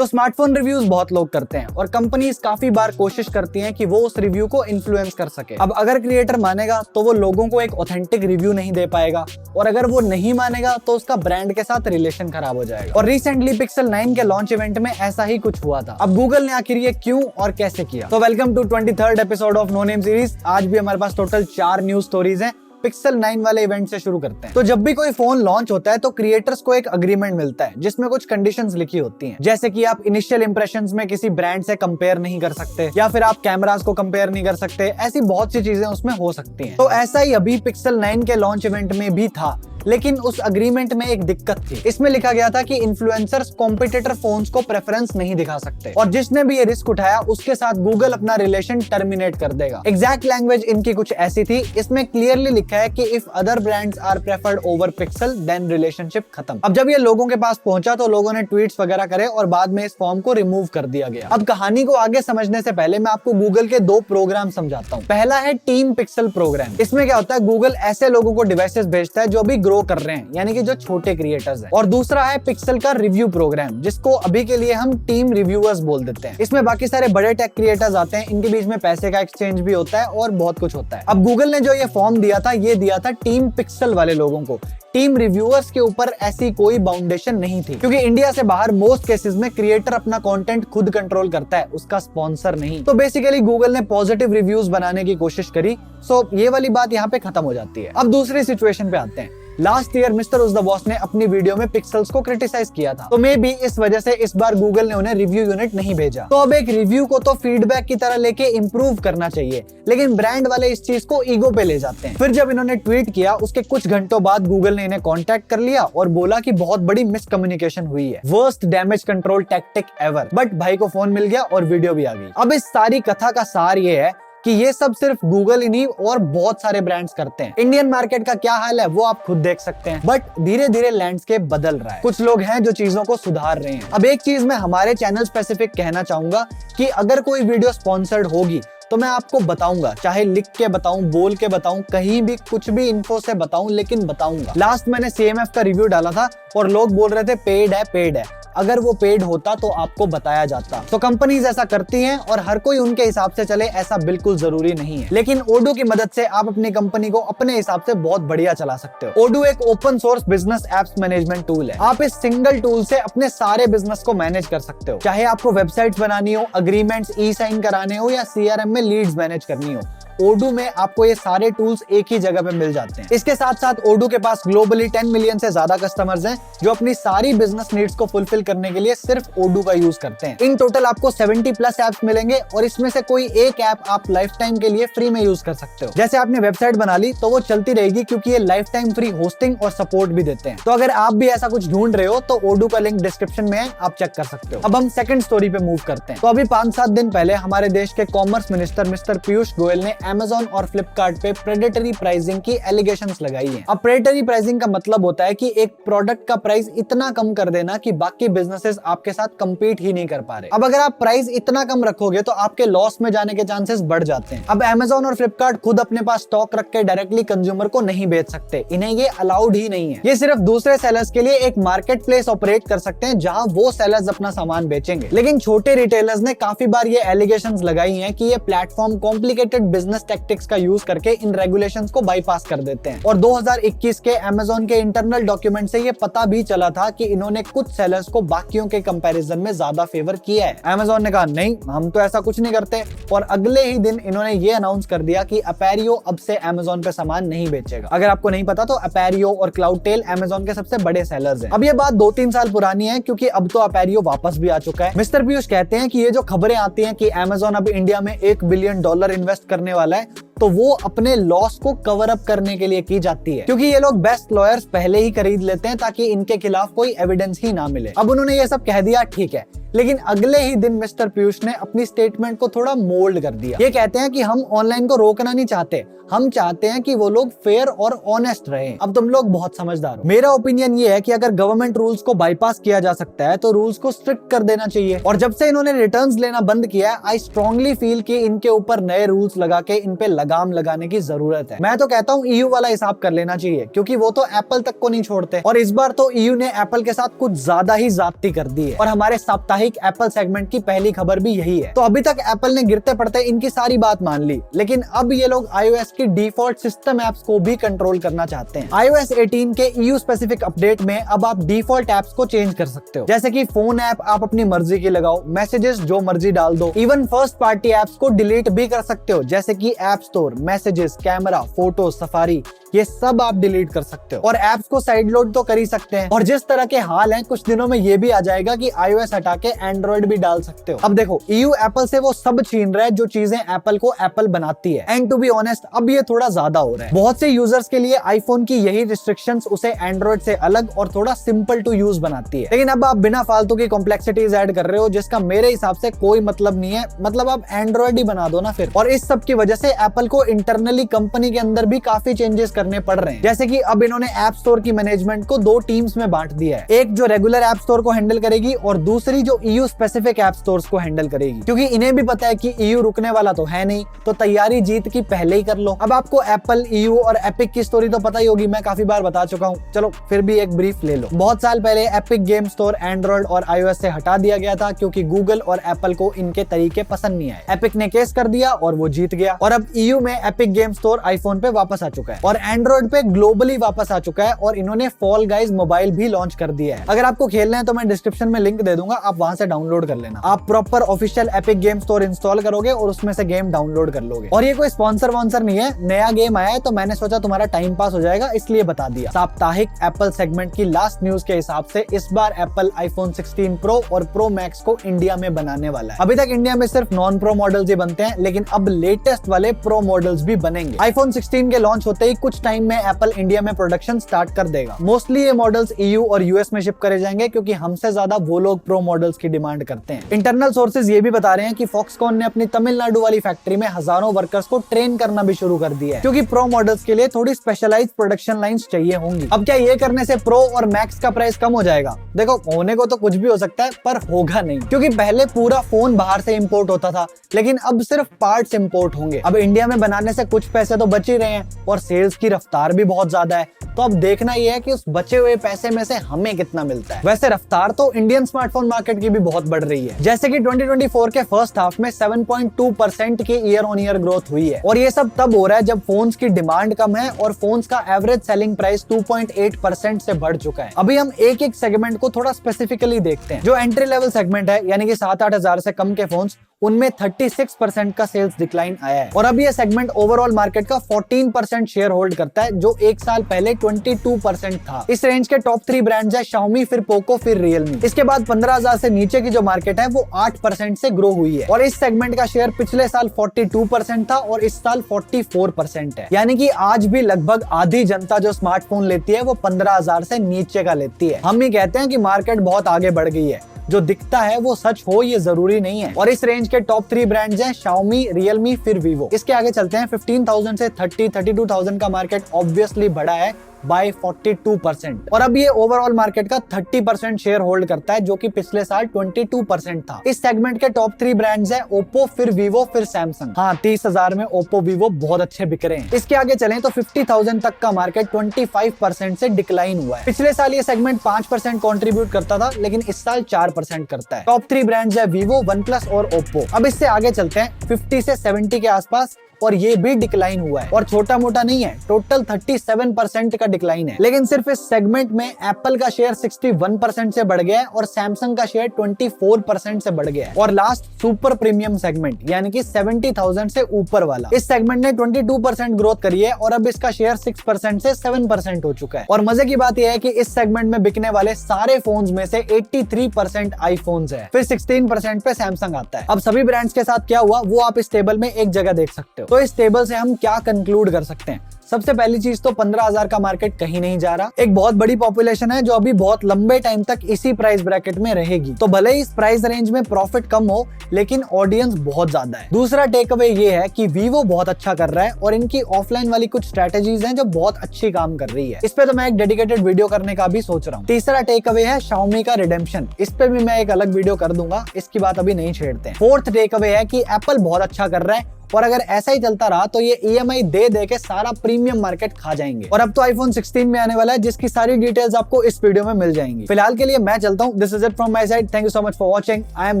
तो smartphone reviews बहुत लोग करते हैं और कंपनीज काफी बार कोशिश करती हैं कि वो उस रिव्यू को इन्फ्लुएंस कर सके। अब अगर क्रिएटर मानेगा तो वो लोगों को एक ऑथेंटिक रिव्यू नहीं दे पाएगा, और अगर वो नहीं मानेगा तो उसका ब्रांड के साथ रिलेशन खराब हो जाएगा। और रिसेंटली पिक्सल 9 के लॉन्च इवेंट में ऐसा ही कुछ हुआ था। अब गूगल ने आखिर ये क्यों और कैसे किया? तो welcome to 23rd episode of no name series. आज भी हमारे पास टोटल 4 न्यूज स्टोरीज हैं। पिक्सल 9 वाले इवेंट से शुरू करते हैं। तो जब भी कोई फोन लॉन्च होता है तो क्रिएटर्स को एक अग्रीमेंट मिलता है जिसमें कुछ कंडीशंस लिखी होती हैं, जैसे कि आप इनिशियल इंप्रेशंस में किसी ब्रांड से कंपेयर नहीं कर सकते, या फिर आप कैमरास को कंपेयर नहीं कर सकते। ऐसी बहुत सी चीजें उसमें हो सकती हैं। तो ऐसा ही अभी पिक्सल 9 के लॉन्च इवेंट में भी था, लेकिन उस अग्रीमेंट में एक दिक्कत थी। इसमें लिखा गया था कि इन्फ्लुएंसर्स कॉम्पिटिटर फोन्स को प्रेफरेंस नहीं दिखा सकते, और जिसने भी ये रिस्क उठाया उसके साथ गूगल अपना रिलेशन टर्मिनेट कर देगा। एग्जैक्ट लैंग्वेज इनकी कुछ ऐसी थी। इसमें क्लियरली लिखा है कि if other brands are preferred over Pixel then relationship खत्म। अब जब ये लोगों के पास पहुंचा तो लोगों ने ट्वीट्स वगैरह करे और बाद में इस फॉर्म को रिमूव कर दिया गया। अब कहानी को आगे समझने से पहले मैं आपको गूगल के 2 प्रोग्राम समझाता हूँ। पहला है टीम पिक्सल प्रोग्राम। इसमें क्या होता है, गूगल ऐसे लोगों को डिवाइसेस भेजता है जो अभी ग्रो कर रहे हैं, यानी कि जो छोटे क्रिएटर्स हैं। और दूसरा है पिक्सल का रिव्यू प्रोग्राम, जिसको अभी के लिए हम टीम रिव्यूअर्स बोल देते हैं। इसमें बाकी सारे बड़े टेक क्रिएटर्स आते हैं, इनके बीच में पैसे का एक्सचेंज भी होता है और बहुत कुछ होता है। अब गूगल ने जो ये फॉर्म दिया था, ये दिया था टीम पिक्सल वाले लोगों को। टीम रिव्यूअर्स के ऊपर ऐसी कोई बाउंडेशन नहीं थी, क्योंकि इंडिया से बाहर मोस्ट केसेस में क्रिएटर अपना कंटेंट खुद कंट्रोल करता है, उसका स्पॉन्सर नहीं। तो बेसिकली गूगल ने पॉजिटिव रिव्यूज बनाने की कोशिश करी। सो ये वाली बात यहाँ पे खत्म हो जाती है। अब दूसरी सिचुएशन पे आते हैं। लास्ट ईयर मिस्टर उस द बॉस ने अपनी वीडियो में पिक्सल्स को क्रिटिसाइज किया था, तो मे बी इस वजह से इस बार गूगल ने उन्हें रिव्यू यूनिट नहीं भेजा। तो अब एक रिव्यू को तो फीडबैक की तरह लेके इंप्रूव करना चाहिए, लेकिन ब्रांड वाले इस चीज को ईगो पे ले जाते हैं। फिर जब इन्होंने ट्वीट किया उसके कुछ घंटों बाद गूगल ने इन्हें कॉन्टैक्ट कर लिया और बोला कि बहुत बड़ी मिसकम्युनिकेशन हुई है, worst damage control tactic ever. But भाई को फोन मिल गया और वीडियो भी आ गई। अब इस सारी कथा का सार ये है कि ये सब सिर्फ गूगल ही नहीं और बहुत सारे ब्रांड्स करते हैं। इंडियन मार्केट का क्या हाल है वो आप खुद देख सकते हैं। बट धीरे धीरे लैंडस्केप बदल रहा है। कुछ लोग हैं जो चीजों को सुधार रहे हैं। अब एक चीज मैं हमारे चैनल स्पेसिफिक कहना चाहूंगा कि अगर कोई वीडियो स्पॉन्सर्ड होगी तो मैं आपको बताऊंगा, चाहे लिख के बताऊं, बोल के बताऊं, कहीं भी कुछ भी इन्फो से बताऊं, लेकिन बताऊंगा। लास्ट मैंने CMF का रिव्यू डाला था और लोग बोल रहे थे पेड है पेड है। अगर वो पेड होता तो आपको बताया जाता। तो कंपनीज ऐसा करती हैं और हर कोई उनके हिसाब से चले ऐसा बिल्कुल जरूरी नहीं है। लेकिन ओडू की मदद से आप अपनी कंपनी को अपने हिसाब से बहुत बढ़िया चला सकते हो। ओडू एक open source business apps management tool है। आप इस सिंगल टूल से अपने सारे बिजनेस को मैनेज कर सकते हो, चाहे आपको वेबसाइट्स बनानी हो, अग्रीमेंट्स ई-साइन कराने हो, या CRM में लीड्स मैनेज करनी हो। ओडू में आपको ये सारे टूल्स एक ही जगह पे मिल जाते हैं। इसके साथ साथ ओडू के पास ग्लोबली 10 मिलियन से ज्यादा कस्टमर्स हैं जो अपनी सारी बिजनेस नीड्स को फुलफिल करने के लिए सिर्फ ओडू का यूज करते हैं। इन टोटल आपको 70+ एप्स मिलेंगे और इसमें से कोई एक ऐप आप लाइफ टाइम के लिए फ्री में यूज कर सकते हो। जैसे आपने वेबसाइट बना ली तो वो चलती रहेगी, क्योंकि ये लाइफ टाइम फ्री होस्टिंग और सपोर्ट भी देते हैं। तो अगर आप भी ऐसा कुछ ढूंढ रहे हो तो ओडू का लिंक डिस्क्रिप्शन में है, आप चेक कर सकते हो। अब हम सेकंड स्टोरी पे मूव करते हैं। तो अभी 5-7 दिन पहले हमारे देश के commerce minister mister Piyush Goyal ने अमेज़न और फ्लिपकार्ट पे प्रेडेटरी प्राइसिंग की एलिगेशंस लगाई हैं। अब प्रेडेटरी प्राइसिंग का मतलब होता है कि एक प्रोडक्ट का प्राइस इतना कम कर देना कि बाकी बिजनेसेस आपके साथ compete ही नहीं कर पा रहे। अब अगर आप प्राइस इतना कम रखोगे तो आपके लॉस में जाने के चांसेस बढ़ जाते हैं। अब अमेज़न और फ्लिपकार्ट खुद अपने पास स्टॉक रख के डायरेक्टली कंज्यूमर को नहीं बेच सकते, इन्हें ये अलाउड ही नहीं है। ये सिर्फ दूसरे सेलर्स के लिए एक मार्केट प्लेस ऑपरेट कर सकते हैं जहां वो सेलर्स अपना सामान बेचेंगे। लेकिन छोटे रिटेलर्स ने काफी बार ये एलिगेशंस लगाई हैं कि ये प्लेटफॉर्म कॉम्प्लिकेटेड बिजनेस टैक्टिक्स का यूज करके इन रेगुलेशंस को बाईपास कर देते हैं। और 2021 के अमेज़न के इंटरनल डॉक्यूमेंट से ये पता भी चला था कि इन्होंने कुछ सेलर्स को बाकियों के कंपैरिजन में ज्यादा फेवर किया है। अमेज़न ने कहा नहीं, हम तो ऐसा कुछ नहीं करते, और अगले ही दिन इन्होंने ये अनाउंस कर दिया कि अपैरियो अब से अमेज़न पे सामान नहीं बेचेगा। अगर आपको नहीं पता तो अपैरियो और क्लाउडटेल अमेज़न के सबसे बड़े सेलर्स हैं। अब ये बात 2-3 साल पुरानी है, क्योंकि अब तो अपैरियो वापस भी आ चुका है। मिस्टर पीयूष कहते हैं कि ये जो खबरें आती हैं कि अमेज़न अब इंडिया में $1 बिलियन इन्वेस्ट करने वाला है, तो वो अपने लॉस को कवर अप करने के लिए की जाती है, क्योंकि ये लोग बेस्ट लॉयर्स पहले ही खरीद लेते हैं ताकि इनके खिलाफ कोई एविडेंस ही ना मिले। अब उन्होंने ये सब कह दिया, ठीक है, लेकिन अगले ही दिन मिस्टर पीयूष ने अपनी स्टेटमेंट को थोड़ा मोल्ड कर दिया। ये कहते हैं कि हम ऑनलाइन को रोकना नहीं चाहते, हम चाहते हैं कि वो लोग फेयर और ऑनेस्ट रहें। अब तुम लोग बहुत समझदार हो। मेरा ओपिनियन ये है कि अगर गवर्नमेंट रूल्स को बाईपास किया जा सकता है तो रूल्स को स्ट्रिक्ट कर देना चाहिए। और जब से इन्होंने रिटर्न्स लेना बंद किया है, आई स्ट्रांगली फील कि इनके ऊपर नए रूल्स लगा के इन पे लगाम लगाने की जरूरत है। मैं तो कहता हूँ EU वाला हिसाब कर लेना चाहिए, क्योंकि वो तो एप्पल तक को नहीं छोड़ते। और इस बार तो EU ने एप्पल के साथ कुछ ज्यादा ही जाती कर दी है। और हमारे साप्ताहिक साप्ताहिक एप्पल सेगमेंट की पहली खबर भी यही है। तो अभी तक एप्पल ने गिरते पड़ते इनकी सारी बात मान ली, लेकिन अब ये लोग iOS की डिफॉल्ट सिस्टम एप्स को भी कंट्रोल करना चाहते हैं। iOS 18 के EU स्पेसिफिक अपडेट में अब आप डिफॉल्ट एप्स को चेंज कर सकते हो, जैसे कि फोन ऐप आप अपनी मर्जी की लगाओ, मैसेजेस जो मर्जी डाल दो, इवन फर्स्ट पार्टी एप्स को डिलीट भी कर सकते हो, जैसे कि app store, messages, camera, photo, safari, ये सब आप डिलीट कर सकते हो। और एप्स को साइड लोड तो कर ही सकते हैं। और जिस तरह के हाल हैं, कुछ दिनों में ये भी आ जाएगा कि iOS हटा के एंड्रॉइड भी डाल सकते हो। अब देखो, EU एप्पल से वो सब छीन रहा है जो चीजें एप्पल को एप्पल बनाती है। एंड टू बी ऑनेस्ट, अब ये थोड़ा ज्यादा हो रहा है। बहुत से यूजर्स के लिए आईफोन की यही रिस्ट्रिक्शंस उसे एंड्रॉइड से अलग और थोड़ा सिंपल टू यूज बनाती है। लेकिन अब आप बिना फालतू की कॉम्प्लेक्सिटीज ऐड कर रहे हो, जिसका मेरे हिसाब से कोई मतलब नहीं है। मतलब आप एंड्रॉइड ही बना दो ना फिर। और इस सब की वजह से एप्पल को इंटरनली कंपनी के अंदर भी काफी चेंजेस करने पड़ रहे हैं। जैसे कि अब इन्होंने ऐप स्टोर की मैनेजमेंट को 2 टीम्स में बांट दिया है, एक जो रेगुलर ऐप स्टोर को हैंडल करेगी और दूसरी जो EU स्पेसिफिक ऐप स्टोर्स को हैंडल करेगी। क्योंकि इन्हें भी पता है कि EU रुकने वाला तो है नहीं, तो तैयारी जीत की पहले ही कर लो। अब आपको एप्पल, EU और एपिक की स्टोरी तो पता ही होगी, मैं काफी बार बता चुका हूँ, चलो फिर भी एक ब्रीफ ले लो। बहुत साल पहले एपिक गेम स्टोर एंड्रॉइड और iOS से हटा दिया गया था, क्योंकि गूगल और एप्पल को इनके तरीके पसंद नहीं आए। एपिक ने केस कर दिया और वो जीत गया। और अब EU में एपिक गेम स्टोर आईफोन पे वापस आ चुका है और एंड्रॉइड पे ग्लोबली वापस आ चुका है। और इन्होंने फॉल गाइज मोबाइल भी लॉन्च कर दिया है। अगर आपको खेलना है तो मैं डिस्क्रिप्शन में लिंक दे दूंगा, आप वहां से डाउनलोड कर लेना। आप proper official epic game store install करोगे और उसमें से गेम डाउनलोड कर लोगे। और ये कोई स्पॉन्सर वॉन्सर नहीं है, नया गेम आया है तो मैंने सोचा तुम्हारा टाइम पास हो जाएगा, इसलिए बता दिया। साप्ताहिक एप्पल सेगमेंट की लास्ट न्यूज के हिसाब से इस बार एप्पल आईफोन 16 प्रो और प्रो मैक्स को इंडिया में बनाने वाला है। अभी तक इंडिया में सिर्फ नॉन प्रो मॉडल्स ही बनते हैं, लेकिन अब लेटेस्ट वाले प्रो मॉडल्स भी बनेंगे। आईफोन 16 के लॉन्च होते ही कुछ टाइम में एप्पल इंडिया में प्रोडक्शन स्टार्ट कर देगा। मोस्टली ये मॉडल्स EU और US में शिप करे जाएंगे, क्योंकि हमसे ज्यादा वो लोग प्रो मॉडल्स की डिमांड करते हैं। इंटरनल सोर्सेज ये भी बता रहे हैं कि फॉक्सकॉन ने अपनी तमिलनाडु वाली फैक्ट्री में हजारों वर्कर्स को ट्रेन करना भी शुरू कर दिया है, क्योंकि प्रो मॉडल्स के लिए थोड़ी स्पेशलाइज्ड प्रोडक्शन लाइंस चाहिए होंगी। अब क्या ये करने से प्रो और मैक्स का प्राइस कम हो जाएगा? देखो, होने को तो कुछ भी हो सकता है, पर होगा नहीं, क्योंकि पहले पूरा फोन बाहर से इंपोर्ट होता था, लेकिन अब सिर्फ पार्ट्स इंपोर्ट होंगे। अब इंडिया में बनाने से कुछ पैसे तो बच ही रहे हैं और सेल्स की रफ्तार भी बहुत ज्यादा है। तो अब देखना यह है कि उस बचे हुए पैसे में से हमें कितना मिलता है। वैसे रफ्तार तो इंडियन स्मार्टफोन मार्केट की भी बहुत बढ़ रही है, जैसे कि 2024 के फर्स्ट हाफ में 7.2% की ईयर ऑन ईयर ग्रोथ हुई है। और ये सब तब हो रहा है जब फोन्स की डिमांड कम है और फोन्स का एवरेज सेलिंग प्राइस 2.8% से बढ़ चुका है। अभी हम एक एक सेगमेंट को थोड़ा स्पेसिफिकली देखते हैं। जो एंट्री लेवल सेगमेंट है, यानी कि 7-8 हजार से कम के फोन्स, उनमें 36% का सेल्स डिक्लाइन आया है। और अब ये सेगमेंट ओवरऑल मार्केट का 14% शेयर होल्ड करता है, जो एक साल पहले 22% था। इस रेंज के टॉप 3 ब्रांड्स है Xiaomi, फिर Poco, फिर Realme। इसके बाद 15,000 से नीचे की जो मार्केट है वो 8% से ग्रो हुई है। और इस सेगमेंट का शेयर पिछले साल 42% था और इस साल 44% है। यानी कि आज भी लगभग आधी जनता जो स्मार्टफोन लेती है वो 15,000 से नीचे का लेती है। हम ही कहते हैं कि मार्केट बहुत आगे बढ़ गई है। जो दिखता है वो सच हो, ये जरूरी नहीं है। और इस रेंज के टॉप 3 ब्रांड्स हैं Xiaomi, Realme, फिर Vivo। इसके आगे चलते हैं। 15,000 से 32,000 का मार्केट ऑब्वियसली बढ़ा है बाय 42%। और अब ये ओवरऑल मार्केट का 30% शेयर होल्ड करता है, जो कि पिछले साल 22% था। इस सेगमेंट के टॉप 3 ब्रांड्स हैं Oppo, फिर Vivo, फिर Samsung। हाँ, 30,000 में Oppo, Vivo बहुत अच्छे बिक रहे हैं। इसके आगे चलें तो 50,000 तक का मार्केट 25% से डिक्लाइन हुआ है। पिछले साल ये सेगमेंट 5% कंट्रीब्यूट करता था, लेकिन इस साल 4% करता है। टॉप 3 ब्रांड्स है Vivo, OnePlus और Oppo। अब इससे आगे चलते हैं 50 से 70 के आसपास, और ये भी डिक्लाइन हुआ है। और छोटा मोटा नहीं है, टोटल 37% का डिक्लाइन है। लेकिन सिर्फ इस सेगमेंट में एप्पल का शेयर 61% से बढ़ गया है और सैमसंग का शेयर 24% से बढ़ गया है। और लास्ट सुपर प्रीमियम सेगमेंट, यानी कि 70,000 से ऊपर वाला, इस सेगमेंट ने 22% ग्रोथ करी है और अब इसका शेयर 6% से 7% हो चुका है। और मजे की बात यह है कि इस सेगमेंट में बिकने वाले सारे फोन्स में से 83% आईफोन्स है, फिर 16% पे सैमसंग आता है। अब सभी ब्रांड्स के साथ क्या हुआ वो आप इस टेबल में एक जगह देख सकते हो। तो इस टेबल से हम क्या कंक्लूड कर सकते हैं? सबसे पहली चीज तो 15,000 का मार्केट कहीं नहीं जा रहा। एक बहुत बड़ी पॉपुलेशन है जो अभी बहुत लंबे टाइम तक इसी प्राइस ब्रैकेट में रहेगी। तो भले ही इस प्राइस रेंज में प्रॉफिट कम हो, लेकिन ऑडियंस बहुत ज्यादा है। दूसरा टेक अवे ये है कि Vivo बहुत अच्छा कर रहा है और इनकी ऑफलाइन वाली कुछ स्ट्रेटेजीज हैं जो बहुत अच्छी काम कर रही है। इस पे तो मैं एक डेडिकेटेड वीडियो करने का भी सोच रहा हूँ। तीसरा टेक अवे है Xiaomi का रिडेम्पशन। इस पे भी मैं एक अलग वीडियो कर दूंगा, इसकी बात अभी नहीं छेड़ते हैं। फोर्थ टेक अवे है कि एप्पल बहुत अच्छा कर रहा है और अगर ऐसा ही चलता रहा तो ये EMI दे दे के सारा प्रीमियम मार्केट खा जाएंगे। और अब तो iPhone 16 में आने वाला है, जिसकी सारी डिटेल्स आपको इस वीडियो में मिल जाएंगी। फिलहाल के लिए मैं चलता हूँ। This is it from my side. Thank you so much for watching. I am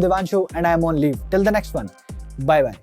Divanshu and I am on leave till the next one. Bye bye.